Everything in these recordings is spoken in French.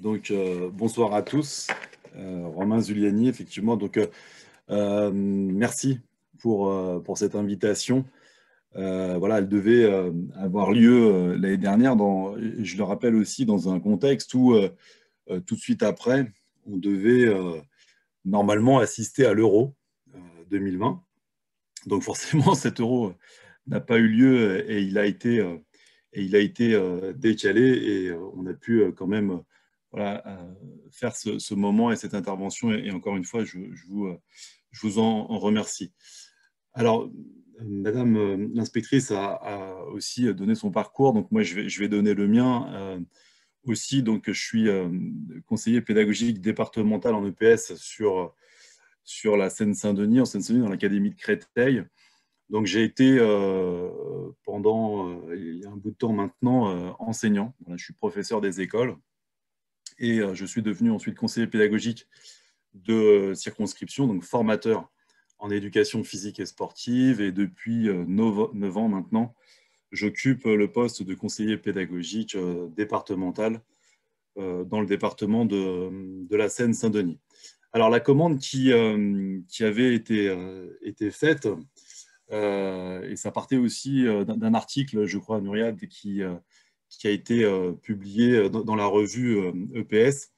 Donc, bonsoir à tous. Romain Zuliani, effectivement. Donc, merci pour cette invitation. Voilà, elle devait avoir lieu l'année dernière, je le rappelle aussi, dans un contexte où, tout de suite après, on devait normalement assister à l'Euro 2020. Donc, forcément, cet Euro n'a pas eu lieu et il a été décalé et on a pu quand même voilà, faire ce moment et cette intervention. Et encore une fois, je vous en remercie. Alors, Madame l'inspectrice a aussi donné son parcours, donc moi je vais donner le mien aussi. Donc, je suis conseiller pédagogique départemental en EPS sur la Seine-Saint-Denis, en Seine-Saint-Denis, dans l'académie de Créteil. Donc, j'ai été pendant il y a un bout de temps maintenant enseignant. Voilà, je suis professeur des écoles et je suis devenu ensuite conseiller pédagogique de circonscription, donc formateur en éducation physique et sportive. Et depuis 9 ans maintenant, j'occupe le poste de conseiller pédagogique départemental dans le département de la Seine-Saint-Denis. Alors, la commande qui avait été faite, et ça partait aussi d'un article, je crois, Nouriad, qui a été publié dans la revue EPS,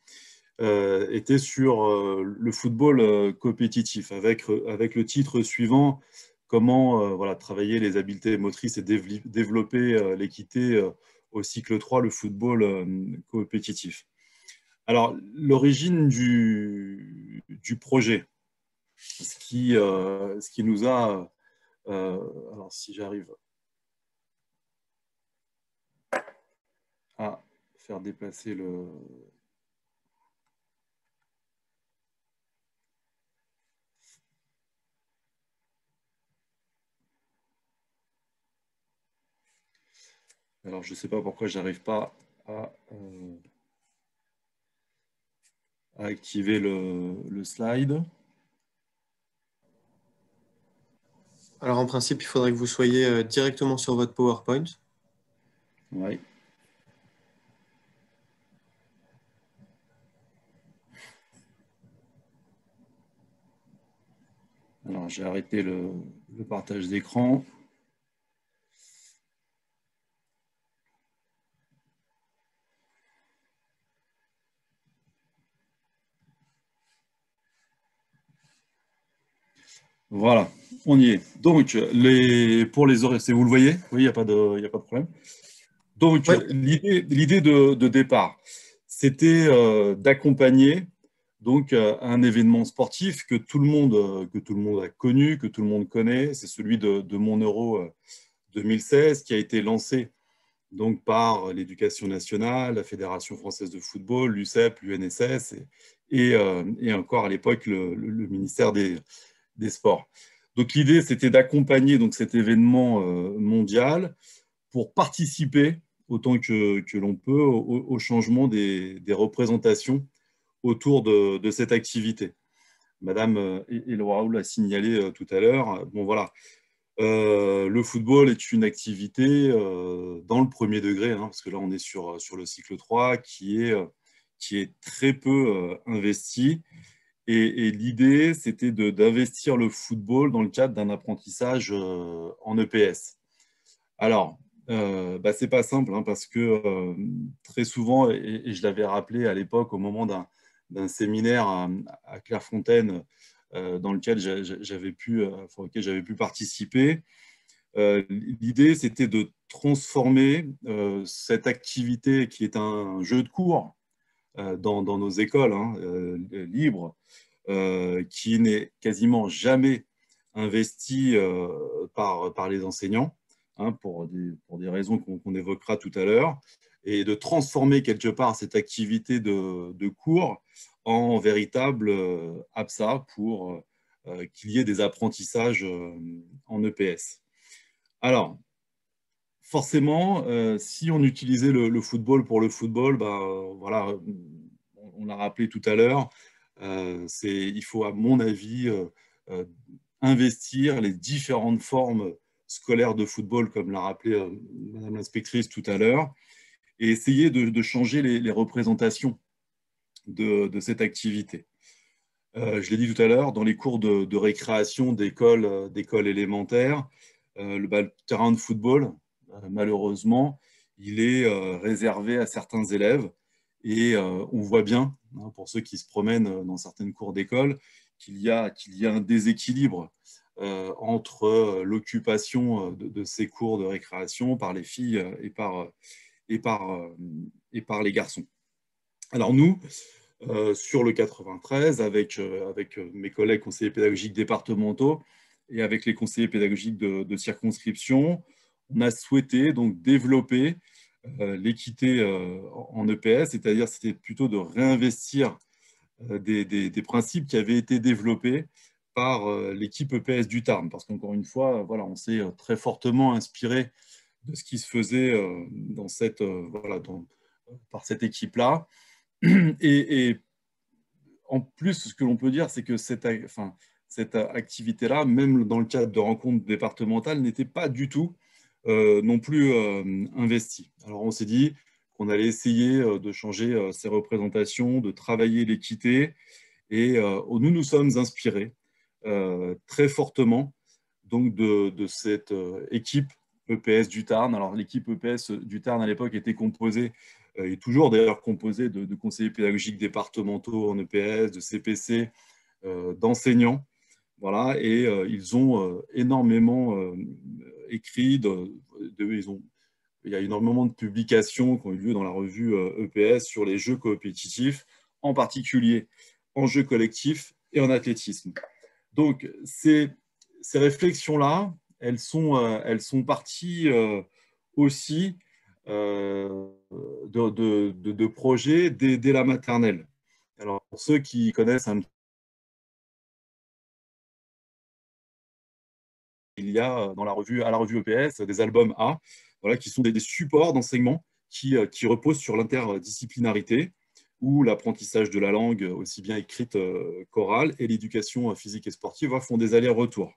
était sur le football compétitif, avec le titre suivant, comment voilà, travailler les habiletés motrices et développer l'équité au cycle 3, le football compétitif. Alors, l'origine du projet, ce qui nous a... alors, si j'arrive à faire déplacer le... Alors, je ne sais pas pourquoi je n'arrive pas à activer le slide. Alors, en principe, il faudrait que vous soyez directement sur votre PowerPoint. Oui. Alors, j'ai arrêté le partage d'écran. Voilà, on y est. Donc, pour les horaires, vous le voyez? Oui, il n'y a pas de problème. Donc, Oui. l'idée de départ, c'était d'accompagner donc un événement sportif que tout le monde a connu, que tout le monde connaît. C'est celui de Mon Euro 2016 qui a été lancé donc par l'Éducation nationale, la Fédération française de football, l'UCEP, l'UNSS et encore à l'époque le ministère des Sports. Donc l'idée, c'était d'accompagner donc cet événement mondial pour participer autant que l'on peut au changement des représentations autour de cette activité. Madame Eloraoul l'a signalé tout à l'heure. Bon, voilà. Le football est une activité dans le premier degré, hein, parce que là, on est sur le cycle 3 qui est très peu investi. Et l'idée, c'était d'investir le football dans le cadre d'un apprentissage en EPS. Alors, bah, c'est pas simple, hein, parce que très souvent, et je l'avais rappelé à l'époque au moment d'un séminaire à Clairefontaine dans lequel pour lequel j'avais pu participer, l'idée, c'était de transformer cette activité qui est un jeu de cours dans nos écoles hein, libres, qui n'est quasiment jamais investi par les enseignants, hein, pour des raisons qu'on évoquera tout à l'heure, et de transformer quelque part cette activité de cours en véritable APSA pour qu'il y ait des apprentissages en EPS. Alors, forcément, si on utilisait le football pour le football, bah, voilà, on l'a rappelé tout à l'heure, il faut, à mon avis, euh, investir les différentes formes scolaires de football, comme l'a rappelé Madame l'inspectrice tout à l'heure, et essayer de changer les représentations de cette activité. Je l'ai dit tout à l'heure, dans les cours de récréation d'école élémentaire, le terrain de football, malheureusement, il est réservé à certains élèves. Et on voit bien, hein, pour ceux qui se promènent dans certaines cours d'école, qu'il y a un déséquilibre entre l'occupation de ces cours de récréation par les filles et par les garçons. Alors nous, sur le 93, avec mes collègues conseillers pédagogiques départementaux et avec les conseillers pédagogiques de circonscription, on a souhaité donc développer l'équité en EPS, c'est-à-dire c'était plutôt de réinvestir des principes qui avaient été développés par l'équipe EPS du Tarn. Parce qu'encore une fois, voilà, on s'est très fortement inspiré de ce qui se faisait par cette équipe-là. Et en plus, ce que l'on peut dire, c'est que cette activité-là, même dans le cadre de rencontres départementales, n'était pas du tout non plus investie. Alors on s'est dit qu'on allait essayer de changer ces représentations, de travailler l'équité, et nous nous sommes inspirés très fortement donc de cette équipe EPS du Tarn. Alors l'équipe EPS du Tarn à l'époque était composée est toujours d'ailleurs composée de conseillers pédagogiques départementaux en EPS, de CPC, d'enseignants. Voilà, et ils ont énormément écrit, il y a énormément de publications qui ont eu lieu dans la revue EPS sur les jeux coopétitifs, en particulier en jeux collectifs et en athlétisme. Donc, ces réflexions-là, elles sont parties aussi de projets dès la maternelle. Alors, pour ceux qui connaissent un petit peu, il y a à la revue EPS des albums A, voilà, qui sont des supports d'enseignement qui reposent sur l'interdisciplinarité, où l'apprentissage de la langue, aussi bien écrite qu'orale, et l'éducation physique et sportive font des allers-retours.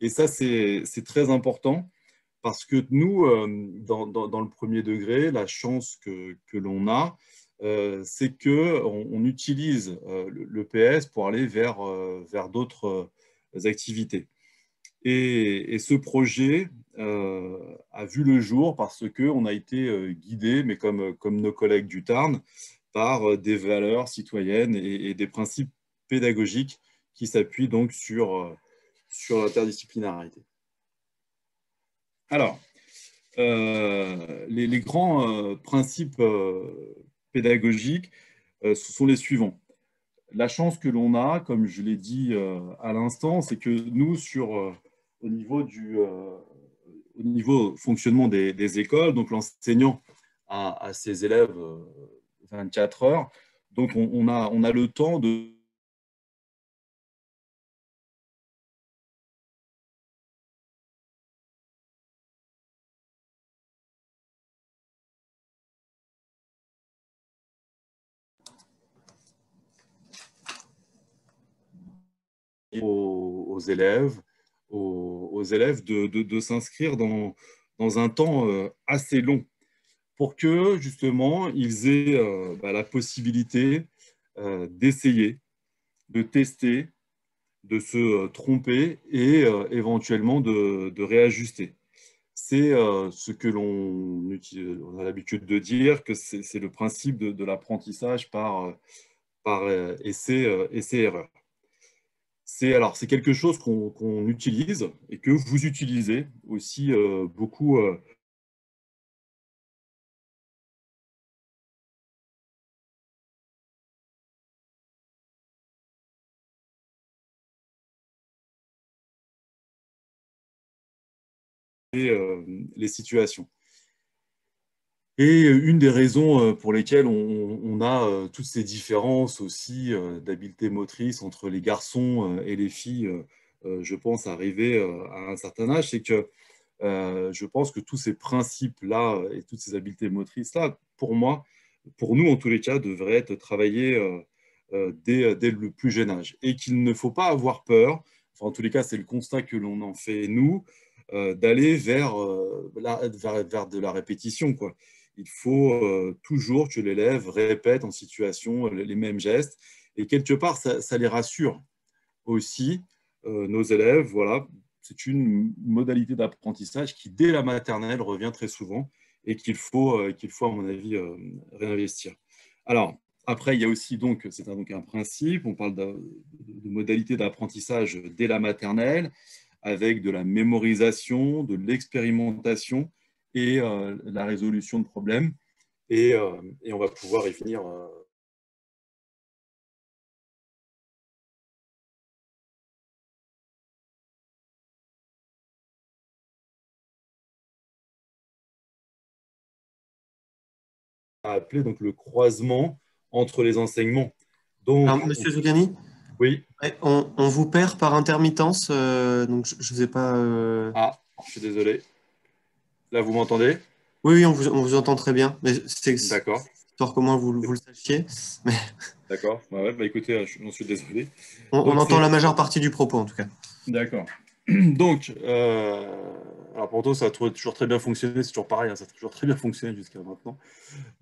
Et ça, c'est très important parce que nous, dans le premier degré, la chance que l'on a, c'est qu'on utilise l'EPS pour aller vers d'autres activités. Et ce projet a vu le jour parce qu'on a été guidé, mais comme nos collègues du Tarn, par des valeurs citoyennes et des principes pédagogiques qui s'appuient donc sur l'interdisciplinarité. Alors, les grands principes pédagogiques, ce sont les suivants. La chance que l'on a, comme je l'ai dit à l'instant, c'est que nous, au niveau fonctionnement des écoles, donc l'enseignant a ses élèves 24 heures, donc on a le temps de aux élèves, de s'inscrire dans un temps assez long pour que justement ils aient la possibilité d'essayer, de tester, de se tromper et éventuellement de réajuster. C'est ce que on a l'habitude de dire, que c'est le principe de l'apprentissage par essai-erreur. C'est quelque chose qu'on utilise et que vous utilisez aussi beaucoup. Les situations. Et une des raisons pour lesquelles on a toutes ces différences aussi d'habileté motrice entre les garçons et les filles, je pense, arriver à un certain âge, c'est que je pense que tous ces principes-là et toutes ces habiletés motrices-là, pour moi, pour nous en tous les cas, devraient être travaillées dès le plus jeune âge. Et qu'il ne faut pas avoir peur, enfin en tous les cas c'est le constat que l'on en fait nous, d'aller vers de la répétition, quoi. Il faut toujours que l'élève répète en situation les mêmes gestes. Et quelque part, ça les rassure aussi, nos élèves. Voilà, c'est une modalité d'apprentissage qui, dès la maternelle, revient très souvent et qu'il faut à mon avis, réinvestir. Alors, après, il y a aussi donc, c'est donc un principe, on parle de modalité d'apprentissage dès la maternelle, avec de la mémorisation, de l'expérimentation et la résolution de problèmes. Et on va pouvoir y venir à appeler donc, le croisement entre les enseignements. Donc, Alors, Monsieur Zougani, oui, ouais, on vous perd par intermittence, donc je ne sais pas. ah, je suis désolé. Là, vous m'entendez? Oui, oui, on vous entend très bien, mais c'est D'accord, histoire qu'au moins vous le sachiez. Mais d'accord. Ouais, bah, écoutez, j'en suis désolé. on Donc, entend la c'est majeure partie du propos en tout cas. d'accord. Donc, alors pour toi, ça a toujours très bien fonctionné, c'est toujours pareil, hein, ça a toujours très bien fonctionné jusqu'à maintenant.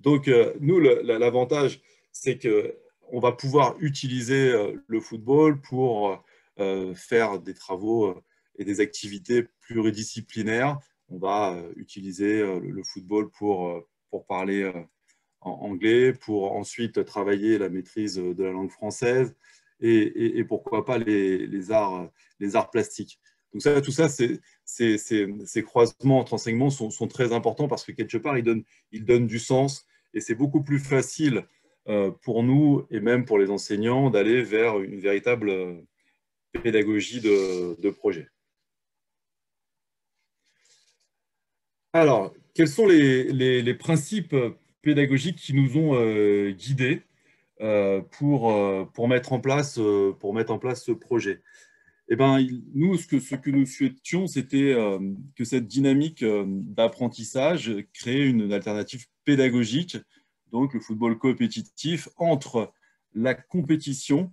Donc, nous, l'avantage, c'est que on va pouvoir utiliser le football pour faire des travaux et des activités pluridisciplinaires. On va utiliser le football pour parler en anglais, pour ensuite travailler la maîtrise de la langue française et pourquoi pas les arts plastiques. Donc ça, tout ça, ces croisements entre enseignements sont très importants parce que quelque part, ils donnent du sens et c'est beaucoup plus facile pour nous et même pour les enseignants d'aller vers une véritable pédagogie de projet. Alors, quels sont les principes pédagogiques qui nous ont guidés pour pour mettre en place ce projet? Eh ben, nous, ce que nous souhaitions, c'était que cette dynamique d'apprentissage crée une alternative pédagogique, donc le football compétitif, entre la compétition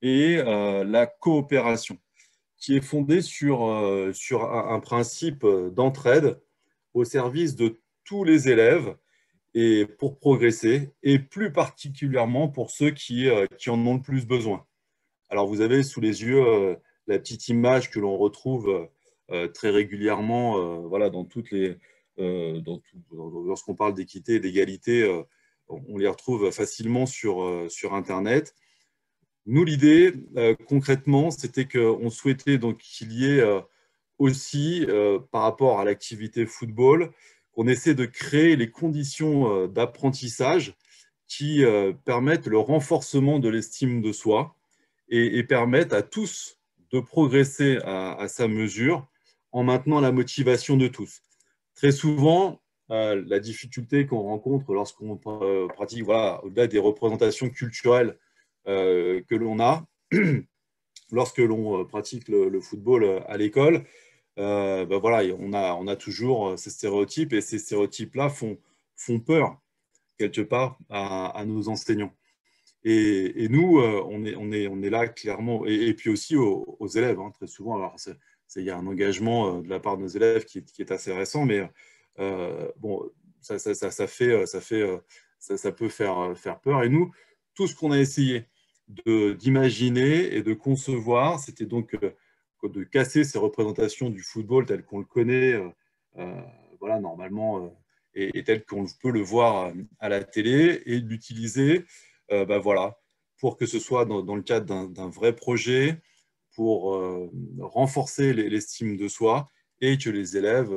et la coopération, qui est fondée sur un principe d'entraide au service de tous les élèves et pour progresser, et plus particulièrement pour ceux qui en ont le plus besoin. Alors, vous avez sous les yeux la petite image que l'on retrouve très régulièrement voilà, dans toutes les, lorsqu'on parle d'équité et d'égalité, on les retrouve facilement sur Internet. Nous, l'idée, concrètement, c'était qu'on souhaitait donc qu'il y ait aussi, par rapport à l'activité football, qu'on essaie de créer les conditions d'apprentissage qui permettent le renforcement de l'estime de soi et permettent à tous de progresser à sa mesure en maintenant la motivation de tous. Très souvent, la difficulté qu'on rencontre lorsqu'on pratique, voilà, au-delà des représentations culturelles que l'on a, lorsque l'on pratique le football à l'école, ben voilà, on a toujours ces stéréotypes et ces stéréotypes-là font peur quelque part à nos enseignants. Et nous, on est là clairement, et puis aussi aux élèves, hein, très souvent. Alors, il y a un engagement de la part de nos élèves qui est assez récent, mais bon, ça peut faire peur. Et nous, tout ce qu'on a essayé d'imaginer et de concevoir, c'était donc de casser ces représentations du football tel qu'on le connaît, euh, voilà, normalement, et tel qu'on peut le voir à la télé, et d'utiliser bah voilà, pour que ce soit dans le cadre d'un vrai projet, pour renforcer l'estime de soi et que les élèves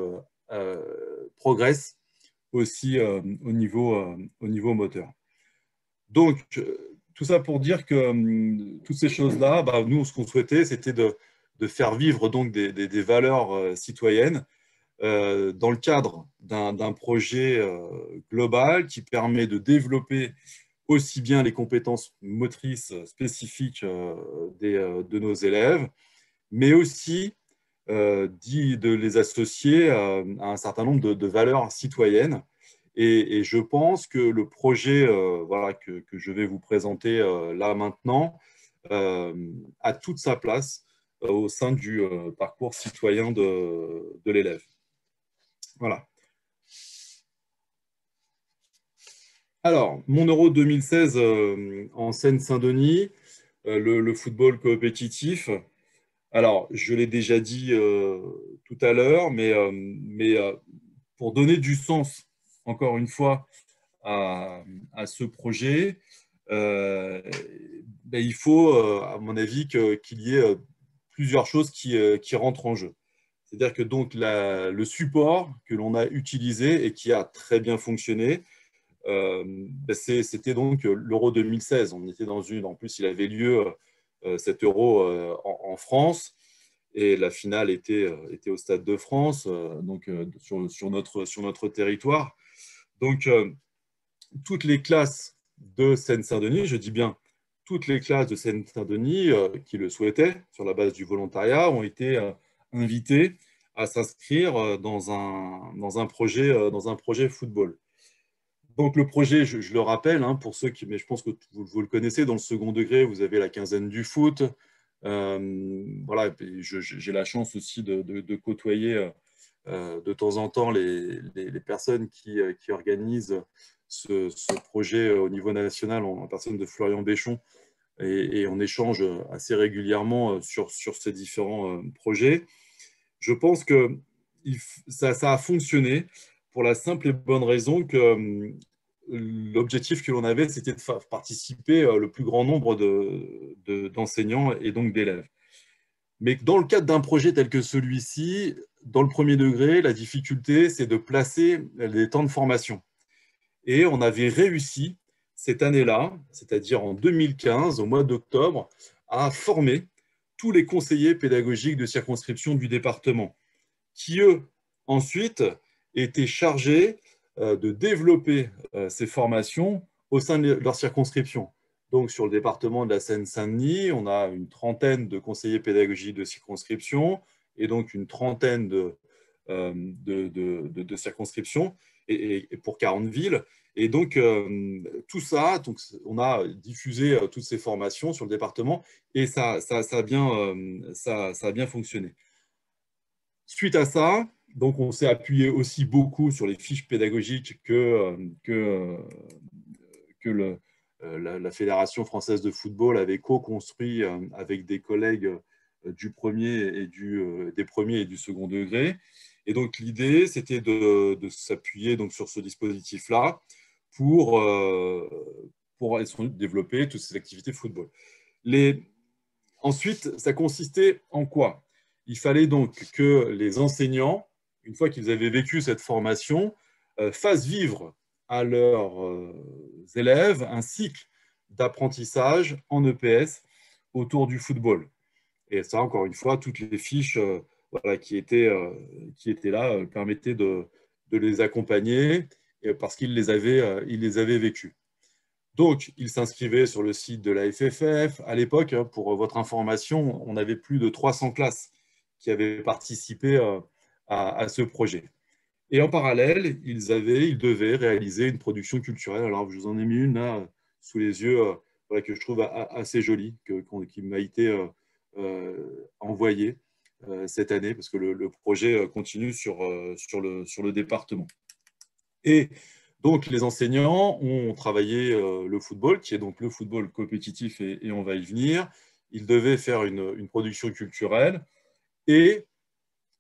progressent aussi au niveau moteur. Donc, tout ça pour dire que toutes ces choses-là, bah, nous, ce qu'on souhaitait, c'était de faire vivre donc des valeurs citoyennes dans le cadre d'un projet global qui permet de développer aussi bien les compétences motrices spécifiques de nos élèves, mais aussi de les associer à un certain nombre de valeurs citoyennes. Et je pense que le projet voilà, que je vais vous présenter là maintenant a toute sa place au sein du parcours citoyen de l'élève. Voilà. Alors, mon Euro 2016 en Seine-Saint-Denis, le football compétitif. Alors, je l'ai déjà dit tout à l'heure, mais pour donner du sens, encore une fois, à ce projet, euh, ben, il faut, à mon avis, qu'il y ait plusieurs choses qui rentrent en jeu. C'est-à-dire que donc le support que l'on a utilisé et qui a très bien fonctionné, ben, c'était donc l'Euro 2016. On était en plus, il avait lieu cet Euro en France. Et la finale était au Stade de France, donc sur notre territoire. Donc, toutes les classes de Seine-Saint-Denis, je dis bien toutes les classes de Seine-Saint-Denis qui le souhaitaient, sur la base du volontariat, ont été invitées à s'inscrire dans un projet football. Donc le projet, je le rappelle, hein, pour ceux qui, mais je pense que vous le connaissez, dans le second degré, vous avez la quinzaine du foot. Voilà, j'ai la chance aussi de côtoyer de temps en temps les personnes qui organisent ce projet au niveau national, en personne de Florian Béchon, et on échange assez régulièrement sur ces différents projets. Je pense que ça a fonctionné pour la simple et bonne raison que l'objectif que l'on avait, c'était de faire participer le plus grand nombre d'enseignants et donc d'élèves. Mais dans le cadre d'un projet tel que celui-ci, dans le premier degré, la difficulté, c'est de placer les temps de formation. Et on avait réussi cette année-là, c'est-à-dire en 2015, au mois d'octobre, à former tous les conseillers pédagogiques de circonscription du département, qui, eux, ensuite, étaient chargés de développer ces formations au sein de leur circonscription. Donc, sur le département de la Seine-Saint-Denis, on a une trentaine de conseillers pédagogiques de circonscription et donc une trentaine de circonscriptions et pour 40 villes. Et donc, tout ça, donc, on a diffusé toutes ces formations sur le département et ça a bien fonctionné. Suite à ça, donc on s'est appuyé aussi beaucoup sur les fiches pédagogiques que la Fédération française de football avait co-construit avec des collègues du des premiers et du second degré. Et donc l'idée, c'était de s'appuyer donc sur ce dispositif-là pour, pour développer toutes ces activités football. Ensuite, ça consistait en quoi? Il fallait donc que les enseignants, une fois qu'ils avaient vécu cette formation, fassent vivre à leurs élèves un cycle d'apprentissage en EPS autour du football. Et ça, encore une fois, toutes les fiches voilà, qui étaient là permettaient de les accompagner parce qu'ils ils les avaient vécus. Donc, ils s'inscrivaient sur le site de la FFF. À l'époque, pour votre information, on avait plus de 300 classes qui avaient participé à ce projet. Et en parallèle, ils devaient réaliser une production culturelle. Alors, je vous en ai mis une là, sous les yeux, voilà, que je trouve assez jolie, qui m'a été envoyée cette année, parce que le projet continue sur le département. Et donc, les enseignants ont travaillé le football, qui est donc le football compétitif, et on va y venir. Ils devaient faire une production culturelle. Et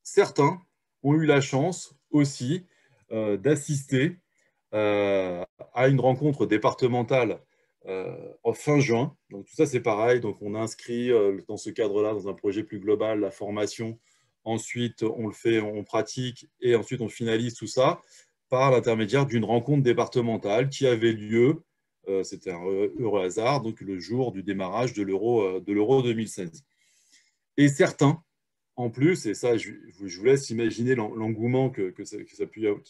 certains ont eu la chance aussi d'assister à une rencontre départementale en fin juin. Donc tout ça, c'est pareil. Donc on inscrit dans ce cadre-là, dans un projet plus global, la formation. Ensuite, on le fait, on pratique et ensuite on finalise tout ça par l'intermédiaire d'une rencontre départementale qui avait lieu, c'était un heureux hasard, donc le jour du démarrage de l'Euro 2016. Et certains, en plus, et ça, je vous laisse imaginer l'engouement qu'il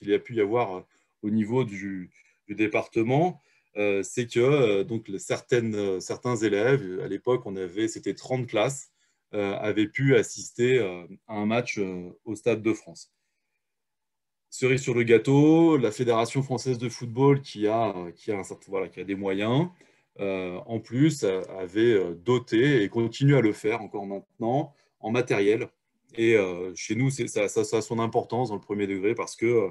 y a pu y avoir au niveau du département, c'est que donc certains élèves, à l'époque, c'était 30 classes, avaient pu assister à un match au Stade de France. Cerise sur le gâteau, la Fédération française de football, voilà, qui a des moyens, en plus, avait doté et continue à le faire encore maintenant en matériel. Et chez nous, ça a son importance dans le premier degré parce que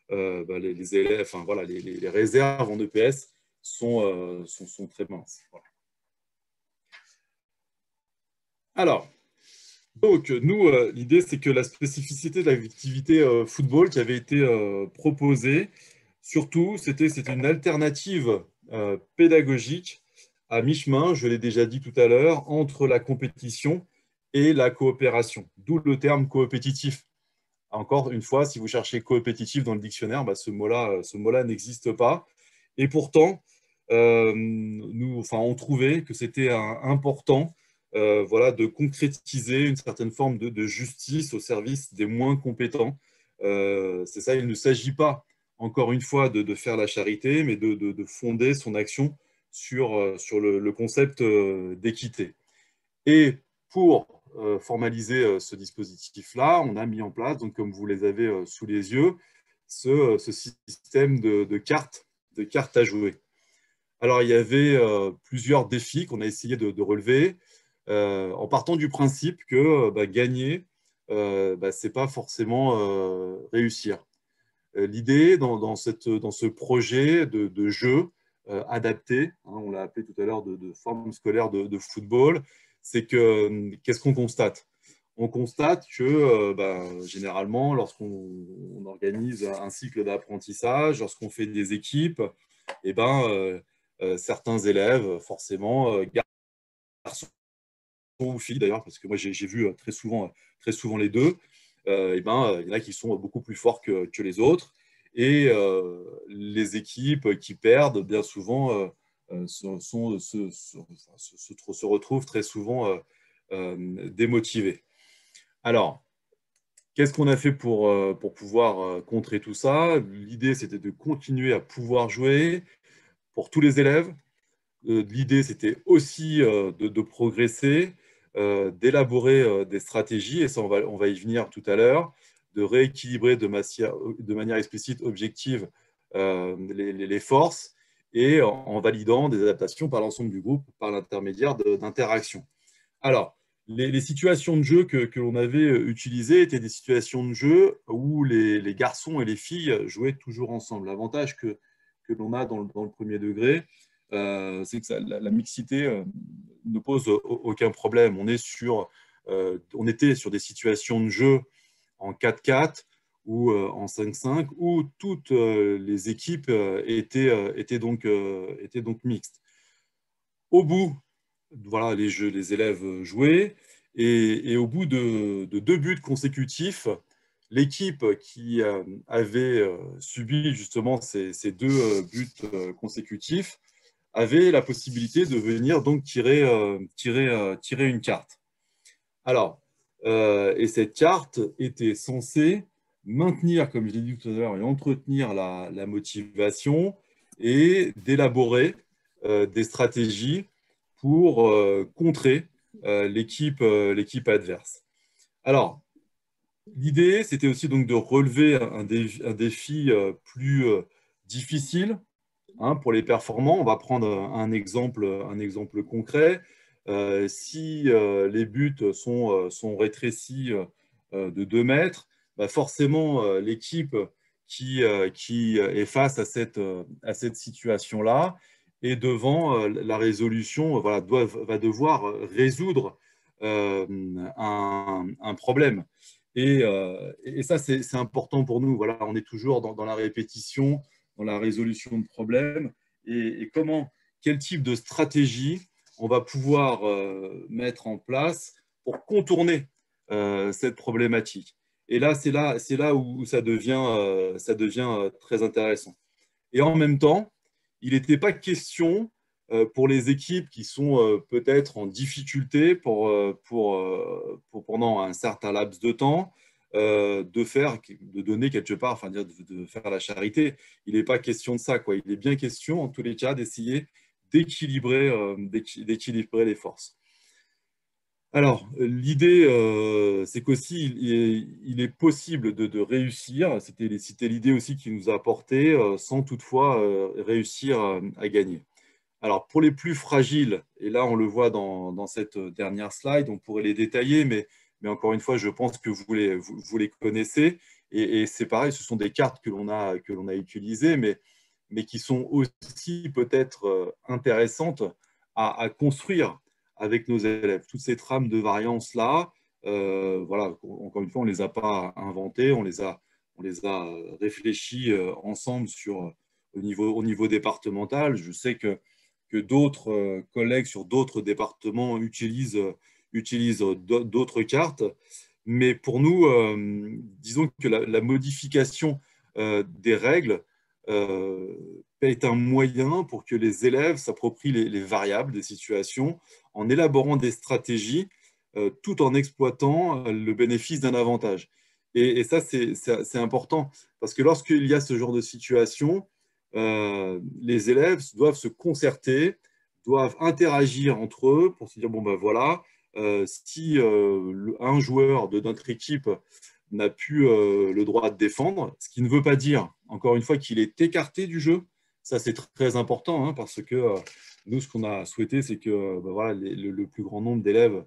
bah, les élèves, enfin, voilà, les réserves en EPS sont très minces. Voilà. Alors, donc, nous, l'idée, c'est que la spécificité de l'activité football qui avait été proposée, surtout, c'était une alternative pédagogique à mi-chemin, je l'ai déjà dit tout à l'heure, entre la compétition et la coopération, d'où le terme coopétitif. Encore une fois, si vous cherchez coopétitif dans le dictionnaire, bah, ce mot-là n'existe pas. Et pourtant, on trouvait que c'était important voilà, de concrétiser une certaine forme de justice au service des moins compétents. C'est ça, il ne s'agit pas, encore une fois, de faire la charité, mais de fonder son action sur le concept d'équité. Et pour formaliser ce dispositif-là, on a mis en place, donc, comme vous les avez sous les yeux, ce système de cartes à jouer. Alors, il y avait plusieurs défis qu'on a essayé de relever, en partant du principe que gagner, ce n'est pas forcément réussir. L'idée dans ce projet de jeu adapté, hein, on l'a appelé tout à l'heure de forme scolaire de football, c'est que qu'est-ce qu'on constate? On constate que généralement, lorsqu'on organise un cycle d'apprentissage, lorsqu'on fait des équipes, eh certains élèves, forcément, garçons ou filles d'ailleurs, parce que moi j'ai vu très souvent les deux, il y en a qui sont beaucoup plus forts que les autres. Et les équipes qui perdent, bien souvent, se retrouvent très souvent démotivées. Alors, qu'est-ce qu'on a fait pour pouvoir contrer tout ça? L'idée, c'était de continuer à pouvoir jouer pour tous les élèves. L'idée, c'était aussi de progresser, d'élaborer des stratégies, et ça, on va y venir tout à l'heure, de rééquilibrer de manière explicite, objective, les forces, et en validant des adaptations par l'ensemble du groupe par l'intermédiaire d'interactions. Alors, les situations de jeu que l'on avait utilisées étaient des situations de jeu où les garçons et les filles jouaient toujours ensemble. L'avantage que l'on a dans le premier degré, c'est que la mixité ne pose aucun problème. On était sur des situations de jeu en 4-4 ou en 5-5 où toutes les équipes étaient donc mixtes. Au bout, voilà, les élèves jouaient, et au bout de 2 buts consécutifs, l'équipe qui avait subi justement ces 2 buts consécutifs avait la possibilité de venir donc tirer une carte. Alors, et cette carte était censée maintenir, comme je l'ai dit tout à l'heure, et entretenir la motivation, et d'élaborer des stratégies pour contrer l'équipe adverse. Alors, l'idée, c'était aussi donc de relever un défi plus difficile, hein, pour les performants. On va prendre un exemple concret. Si les buts sont rétrécis de 2 mètres, forcément, l'équipe qui est face à cette situation-là et devant la résolution, voilà, va devoir résoudre un problème. Et ça, c'est important pour nous. Voilà, on est toujours dans la répétition, dans la résolution de problèmes, et quel type de stratégie on va pouvoir mettre en place pour contourner cette problématique. Et là, c'est là où ça devient très intéressant. Et en même temps, il n'était pas question pour les équipes qui sont peut-être en difficulté pendant un certain laps de temps, de donner quelque part, enfin de faire la charité. Il n'est pas question de ça, quoi. Il est bien question, en tous les cas, d'essayer d'équilibrer les forces. Alors, l'idée, c'est qu'aussi, il est possible de réussir. C'était l'idée aussi qui nous a apporté, sans toutefois réussir à gagner. Alors, pour les plus fragiles, et là, on le voit dans cette dernière slide, on pourrait les détailler, mais encore une fois, je pense que vous les connaissez. Et c'est pareil, ce sont des cartes que l'on a utilisées, mais mais qui sont aussi peut-être intéressantes à construire avec nos élèves. Toutes ces trames de variance-là, voilà, encore une fois, on ne les a pas inventées, on les a réfléchies ensemble au niveau départemental. Je sais que d'autres collègues sur d'autres départements utilisent d'autres cartes. Mais pour nous, disons que la modification des règles est un moyen pour que les élèves s'approprient les variables des situations en élaborant des stratégies tout en exploitant le bénéfice d'un avantage. Et ça, c'est important parce que lorsqu'il y a ce genre de situation, les élèves doivent se concerter, doivent interagir entre eux pour se dire, bon ben voilà, si un joueur de notre équipe n'a plus le droit de défendre, ce qui ne veut pas dire, encore une fois, qu'il est écarté du jeu. Ça, c'est très important hein, parce que nous, ce qu'on a souhaité, c'est que ben voilà, le plus grand nombre d'élèves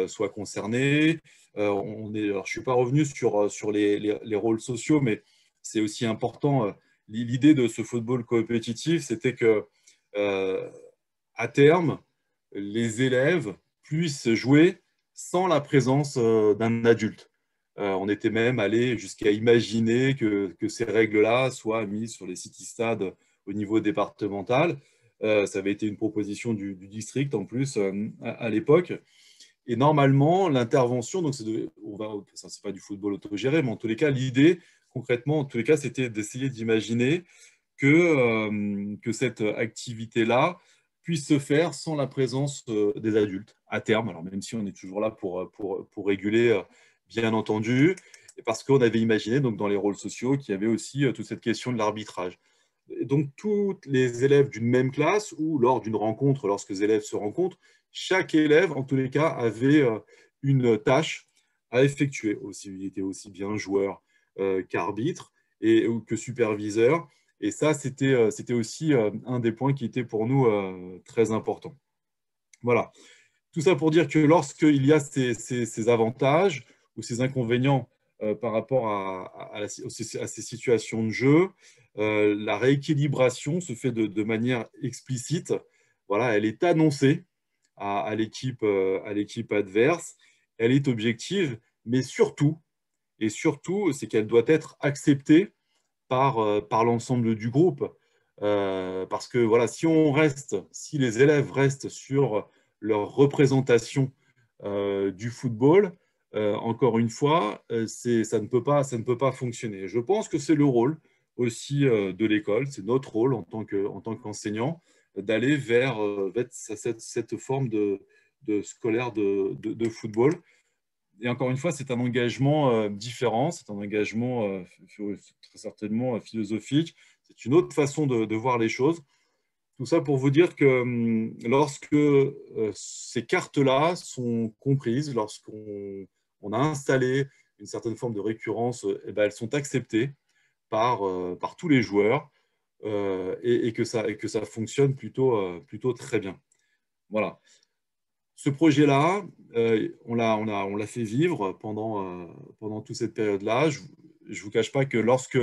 soient concernés. Alors, je ne suis pas revenu sur les rôles sociaux, mais c'est aussi important. L'idée de ce football compétitif, c'était que à terme, les élèves puissent jouer sans la présence d'un adulte. On était même allé jusqu'à imaginer que ces règles-là soient mises sur les city-stades au niveau départemental. Ça avait été une proposition du district en plus à l'époque. Et normalement, l'intervention, donc c'est pas du football autogéré, mais en tous les cas, l'idée, concrètement, en tous les cas, c'était d'essayer d'imaginer que cette activité-là puisse se faire sans la présence des adultes à terme. Alors même si on est toujours là pour réguler, bien entendu, et parce qu'on avait imaginé donc, dans les rôles sociaux qu'il y avait aussi toute cette question de l'arbitrage. Et donc tous les élèves d'une même classe ou lors d'une rencontre, lorsque les élèves se rencontrent, chaque élève, en tous les cas, avait une tâche à effectuer. Aussi, il était aussi bien joueur qu'arbitre ou que superviseur. Et ça, c'était aussi un des points qui était pour nous très important. Voilà. Tout ça pour dire que lorsqu'il y a ces avantages ou ces inconvénients par rapport à ces situations de jeu, la rééquilibration se fait de manière explicite. Voilà, elle est annoncée à l'équipe adverse, elle est objective, mais surtout, c'est qu'elle doit être acceptée par l'ensemble du groupe. Parce que voilà, si les élèves restent sur leur représentation du football, encore une fois, ça ne peut pas fonctionner. Je pense que c'est le rôle aussi de l'école, c'est notre rôle en tant qu'enseignant, d'aller vers cette forme de scolaire de football. Et encore une fois, c'est un engagement différent, c'est un engagement très certainement philosophique, c'est une autre façon de voir les choses. Tout ça pour vous dire que lorsque ces cartes-là sont comprises, lorsqu'on a installé une certaine forme de récurrence, eh ben, elles sont acceptées par tous les joueurs et que ça fonctionne plutôt très bien. Voilà. Ce projet-là, on l'a fait vivre pendant toute cette période-là. Je ne vous cache pas que lorsque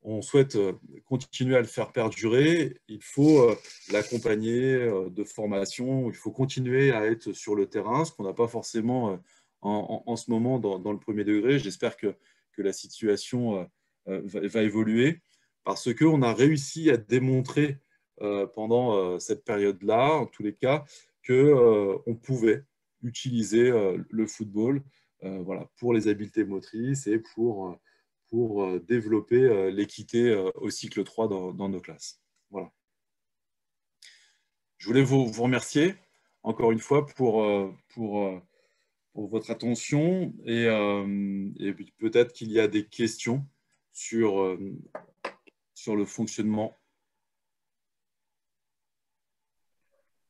on souhaite continuer à le faire perdurer, il faut l'accompagner de formation, il faut continuer à être sur le terrain, ce qu'on n'a pas forcément en ce moment dans le premier degré. J'espère que la situation va évoluer parce qu'on a réussi à démontrer pendant cette période-là, en tous les cas, qu'on pouvait utiliser le football voilà, pour les habiletés motrices et pour développer l'équité au cycle 3 dans nos classes. Voilà. Je voulais vous remercier encore une fois pour votre attention et peut-être qu'il y a des questions sur le fonctionnement.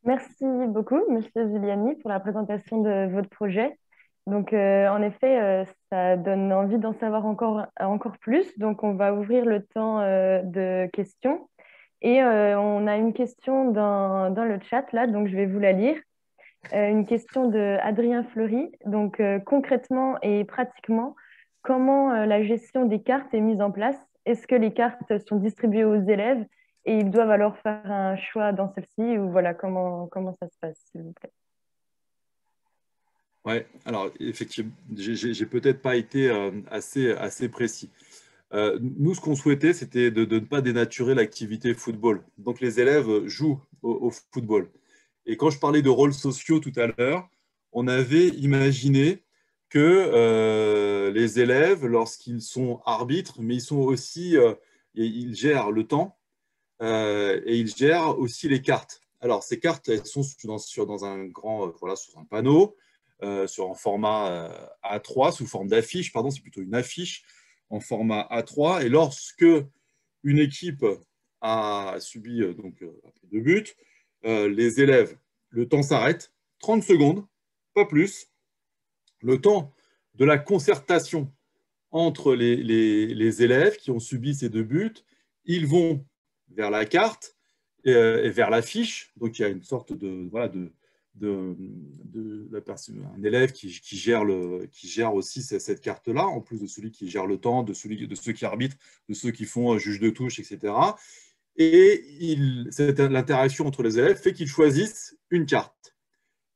Merci beaucoup, Monsieur Giuliani, pour la présentation de votre projet. Donc, en effet, ça donne envie d'en savoir encore plus. Donc, on va ouvrir le temps de questions. Et on a une question dans le chat, là, donc je vais vous la lire. Une question de Adrien Fleury. Donc, concrètement et pratiquement, comment la gestion des cartes est mise en place? Est-ce que les cartes sont distribuées aux élèves? et ils doivent alors faire un choix dans celle-ci, ou voilà, comment ça se passe, s'il vous plaît. Ouais, alors effectivement, j'ai peut-être pas été assez précis. Nous, ce qu'on souhaitait, c'était de ne pas dénaturer l'activité football. Donc, les élèves jouent au football. Et quand je parlais de rôles sociaux tout à l'heure, on avait imaginé que les élèves, lorsqu'ils sont arbitres, mais ils sont aussi, ils gèrent le temps et ils gèrent aussi les cartes. Alors, ces cartes, elles sont dans un grand, voilà, sur un panneau, sur un format A3, sous forme d'affiche, pardon, c'est plutôt une affiche en format A3. Et lorsque une équipe a subi un peu de but, les élèves, le temps s'arrête, 30 secondes, pas plus, le temps de la concertation entre les élèves qui ont subi ces deux buts, ils vont vers la carte et vers l'affiche. Donc, il y a une sorte de, voilà, un élève qui gère aussi cette carte-là, en plus de celui qui gère le temps, de ceux qui arbitrent, de ceux qui font juge de touche, etc. Et l'interaction entre les élèves fait qu'ils choisissent une carte.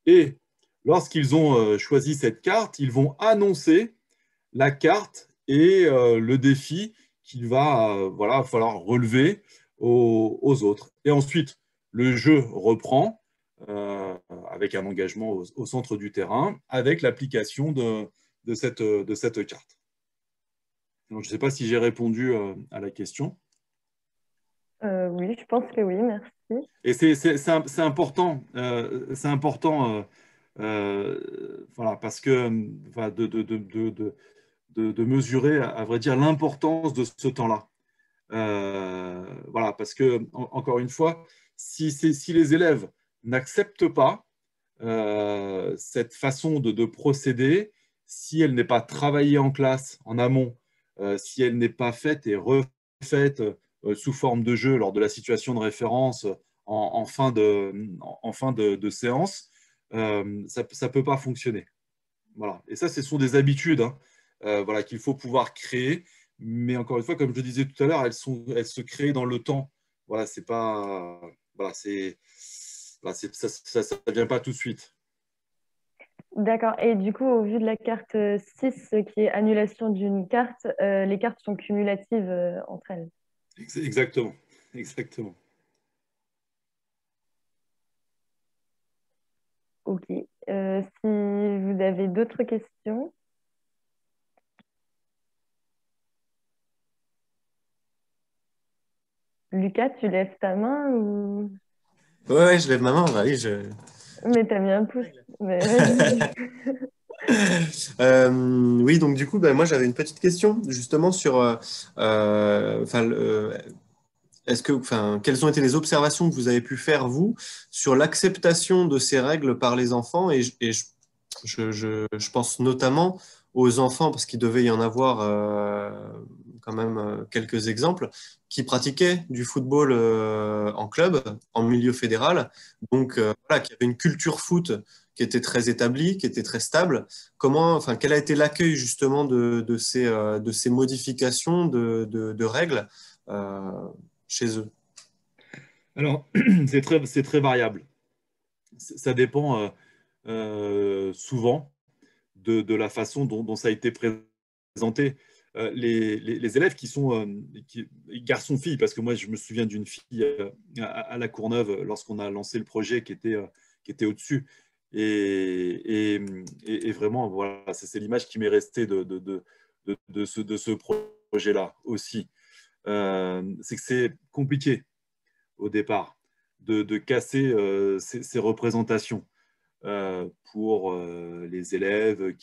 Et lorsqu'ils ont choisi cette carte, ils vont annoncer la carte et le défi qu'il va voilà, falloir relever aux autres. Et ensuite, le jeu reprend avec un engagement au centre du terrain, avec l'application de cette carte. Donc, je ne sais pas si j'ai répondu à la question. Oui, je pense que oui, merci. Et c'est important, voilà, parce que enfin, de mesurer, à vrai dire, l'importance de ce temps-là. Voilà, parce que, encore une fois, si les élèves n'acceptent pas cette façon de procéder, si elle n'est pas travaillée en classe, en amont, si elle n'est pas faite et refaite sous forme de jeu lors de la situation de référence en fin de séance, ça ne peut pas fonctionner. Voilà. Et ça, ce sont des habitudes hein, voilà, qu'il faut pouvoir créer. Mais encore une fois, comme je le disais tout à l'heure, elles se créent dans le temps. Voilà, c'est pas, voilà, ça ne vient pas tout de suite. D'accord. Et du coup, au vu de la carte 6, qui est annulation d'une carte, les cartes sont cumulatives entre elles. Exactement. Exactement. Ok. Si vous avez d'autres questions, Lucas, tu lèves ta main ou... Ouais, je lève ma main. Bah oui, Mais t'as mis un pouce. Mais vas-y. Oui, donc du coup, bah, moi j'avais une petite question justement sur, enfin, enfin, quelles ont été les observations que vous avez pu faire vous sur l'acceptation de ces règles par les enfants je pense notamment aux enfants parce qu'il devait y en avoir quand même quelques exemples qui pratiquaient du football en club, en milieu fédéral, donc voilà, qui avait une culture foot qui était très établie, qui était très stable. Enfin, quel a été l'accueil justement de ces modifications de règles euh, chez eux? Alors, c'est très variable. Ça dépend souvent de la façon dont ça a été présenté. Les élèves qui sont garçons-filles, parce que moi je me souviens d'une fille à La Courneuve lorsqu'on a lancé le projet qui était au-dessus. Et vraiment, voilà, c'est l'image qui m'est restée de ce projet-là aussi. C'est que c'est compliqué au départ de casser ces représentations pour les élèves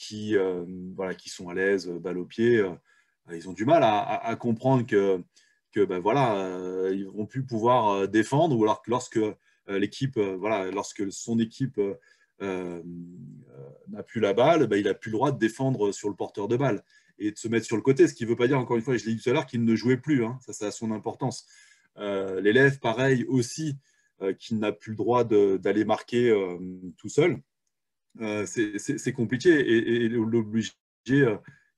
voilà, qui sont à l'aise, balle au pied. Ils ont du mal à comprendre que ben voilà, ils vont plus pouvoir défendre, ou alors que lorsque l'équipe, voilà, lorsque son équipe n'a plus la balle, ben, il n'a plus le droit de défendre sur le porteur de balle et de se mettre sur le côté, ce qui ne veut pas dire, encore une fois, je l'ai dit tout à l'heure, qu'il ne jouait plus. Hein. Ça a son importance. L'élève, pareil aussi, qui n'a plus le droit d'aller marquer tout seul, c'est compliqué et l'obliger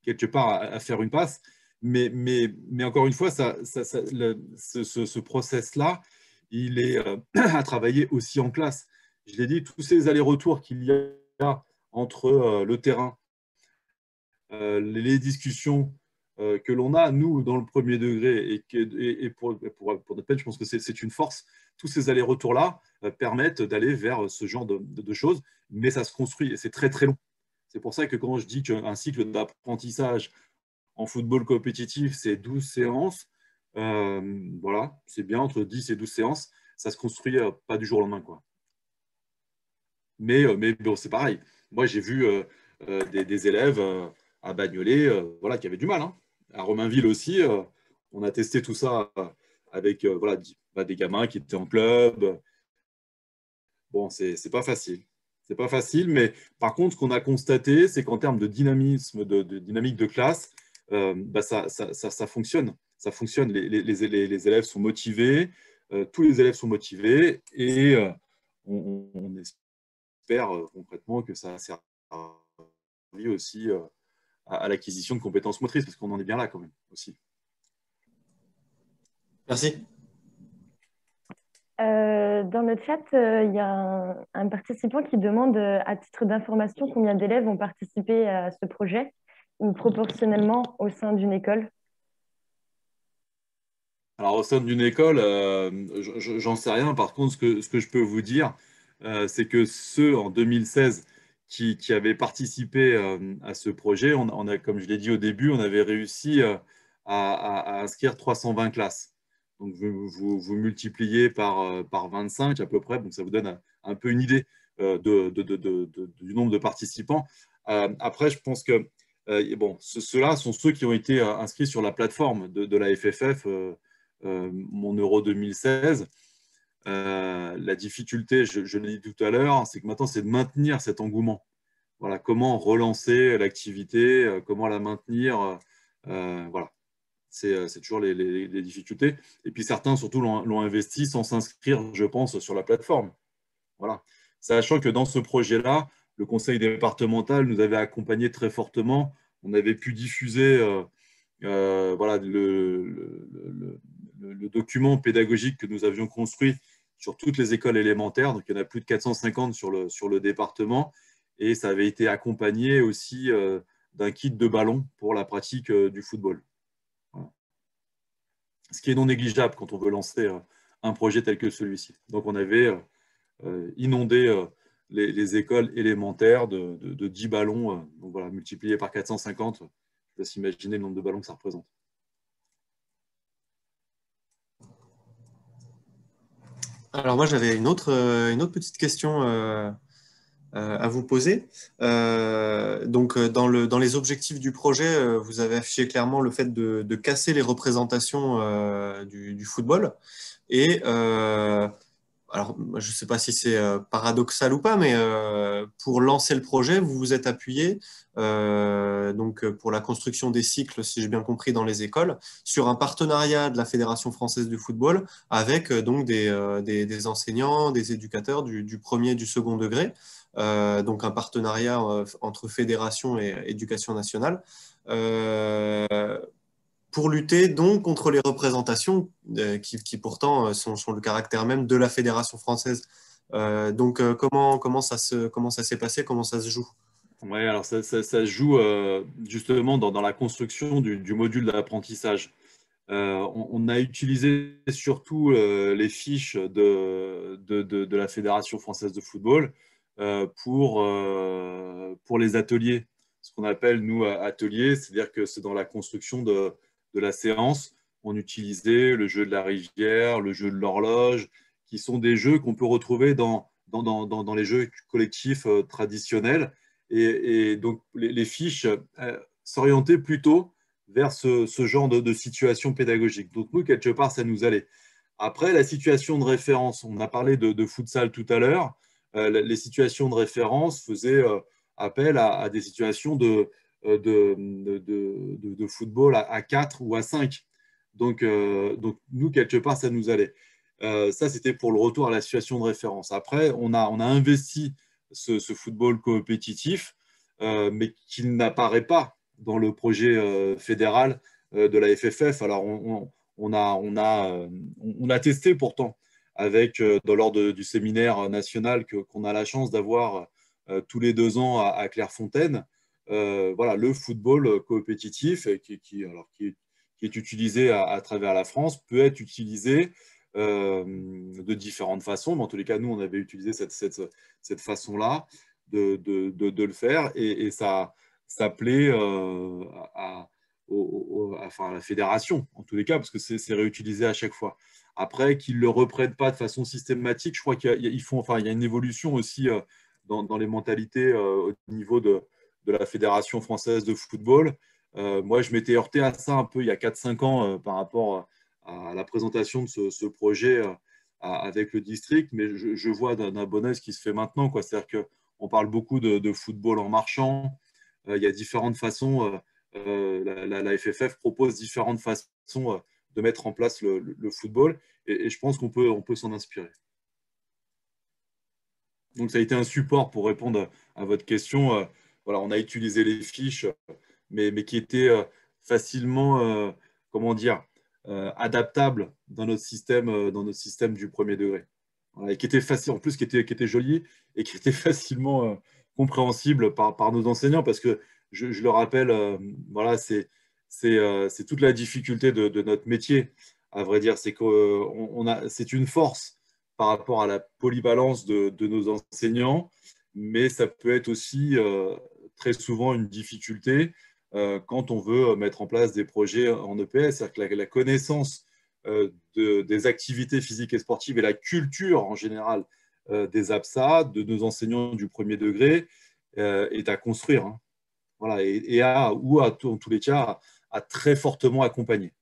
quelque part à faire une passe. Mais encore une fois, ce process-là, il est à travailler aussi en classe. Je l'ai dit, tous ces allers-retours qu'il y a entre le terrain, les discussions que l'on a, nous, dans le premier degré, et pour notre peine, je pense que c'est une force. Tous ces allers-retours-là permettent d'aller vers ce genre de choses, mais ça se construit et c'est très, très long. C'est pour ça que quand je dis qu'un cycle d'apprentissage en football compétitif, c'est 12 séances, voilà, c'est bien entre 10 et 12 séances, ça se construit pas du jour au lendemain, quoi. Mais bon, c'est pareil. Moi, j'ai vu des élèves à Bagnolet voilà, qui avaient du mal, hein. À Romainville aussi, on a testé tout ça avec voilà, des gamins qui étaient en club. Bon, c'est pas facile. C'est pas facile, mais par contre, ce qu'on a constaté, c'est qu'en termes de dynamisme, de dynamique de classe, bah, ça fonctionne. Ça fonctionne. Les élèves sont motivés, tous les élèves sont motivés, et on espère concrètement que ça a servi aussi à l'acquisition de compétences motrices, parce qu'on en est bien là quand même aussi. Merci. Dans le chat, il y a un participant qui demande, à titre d'information, combien d'élèves ont participé à ce projet, ou proportionnellement au sein d'une école. Alors, au sein d'une école, j'en sais rien. Par contre, ce que je peux vous dire, c'est que ceux en 2016 qui avaient participé à ce projet, comme je l'ai dit au début, on avait réussi à inscrire 320 classes. Donc, vous multipliez par 25 à peu près, donc ça vous donne un peu une idée du nombre de participants. Après, je pense que bon, ceux-là sont ceux qui ont été inscrits sur la plateforme de la FFF. Mon Euro 2016. La difficulté, je l'ai dit tout à l'heure, c'est que maintenant, c'est de maintenir cet engouement. Voilà, comment relancer l'activité, comment la maintenir. Voilà, c'est toujours les difficultés. Et puis certains, surtout, l'ont investi sans s'inscrire, je pense, sur la plateforme. Voilà. Sachant que dans ce projet-là, le conseil départemental nous avait accompagnés très fortement. On avait pu diffuser voilà, le document pédagogique que nous avions construit sur toutes les écoles élémentaires. Donc, il y en a plus de 450 sur le département. Et ça avait été accompagné aussi d'un kit de ballon pour la pratique du football. Voilà. Ce qui est non négligeable quand on veut lancer un projet tel que celui-ci. Donc, on avait inondé les écoles élémentaires de 10 ballons, donc voilà, multiplié par 450. Je vous laisse imaginer le nombre de ballons que ça représente. Alors moi, j'avais une autre petite question à vous poser. Donc, dans les objectifs du projet, vous avez affiché clairement le fait de casser les représentations du football. Et alors, je ne sais pas si c'est paradoxal ou pas, mais pour lancer le projet, vous vous êtes appuyé donc pour la construction des cycles, si j'ai bien compris, dans les écoles, sur un partenariat de la Fédération française du football avec donc des enseignants, des éducateurs du premier et du second degré. Donc un partenariat entre fédération et éducation nationale. Pour lutter donc contre les représentations qui pourtant sont le caractère même de la Fédération française. Donc comment ça s'est passé, comment ça se joue? Oui, alors ça se joue justement dans la construction du module d'apprentissage. On a utilisé surtout les fiches de la Fédération française de football pour les ateliers, ce qu'on appelle, nous, ateliers, c'est-à-dire que c'est dans la construction de la séance. On utilisait le jeu de la rivière, le jeu de l'horloge, qui sont des jeux qu'on peut retrouver dans les jeux collectifs traditionnels. Et donc, les fiches s'orientaient plutôt vers ce genre de situation pédagogique. Donc, nous, quelque part, ça nous allait. Après, la situation de référence, on a parlé de futsal tout à l'heure, les situations de référence faisaient appel à des situations de football à 4 ou à 5. Donc, nous, quelque part, ça nous allait. Ça, c'était pour le retour à la situation de référence. Après, on a investi ce football compétitif, mais qui n'apparaît pas dans le projet fédéral de la FFF. Alors, on a testé pourtant dans l'ordre du séminaire national qu'on a la chance d'avoir tous les 2 ans à Clairefontaine. Voilà, le football compétitif qui est utilisé à travers la France peut être utilisé de différentes façons, mais en tous les cas, nous, on avait utilisé cette façon-là de le faire, et ça plaît à la fédération, en tous les cas, parce que c'est réutilisé à chaque fois. Après, qu'ils ne le reprennent pas de façon systématique, je crois qu'il y a une évolution aussi dans les mentalités au niveau de la Fédération française de football. Moi, je m'étais heurté à ça un peu il y a 4-5 ans par rapport à la présentation de ce projet avec le district, mais je vois d'un bon oeil ce qui se fait maintenant, quoi. C'est-à-dire qu'on parle beaucoup de football en marchant. Il y a différentes façons. La FFF propose différentes façons de mettre en place le football, et je pense on peut s'en inspirer. Donc, ça a été un support pour répondre à votre question. Voilà, on a utilisé les fiches, mais qui étaient facilement, comment dire, adaptables dans notre système du premier degré. Voilà, et qui était facile, en plus, qui était joli et qui était facilement compréhensible par nos enseignants, parce que je le rappelle, voilà, c'est toute la difficulté de notre métier, à vrai dire. C'est une force par rapport à la polyvalence de nos enseignants, mais ça peut être aussi très souvent une difficulté quand on veut mettre en place des projets en EPS. C'est-à-dire que la connaissance des activités physiques et sportives et la culture en général des APSA, de nos enseignants du premier degré, est à construire. Hein. Voilà, en tous les cas, à très fortement accompagner.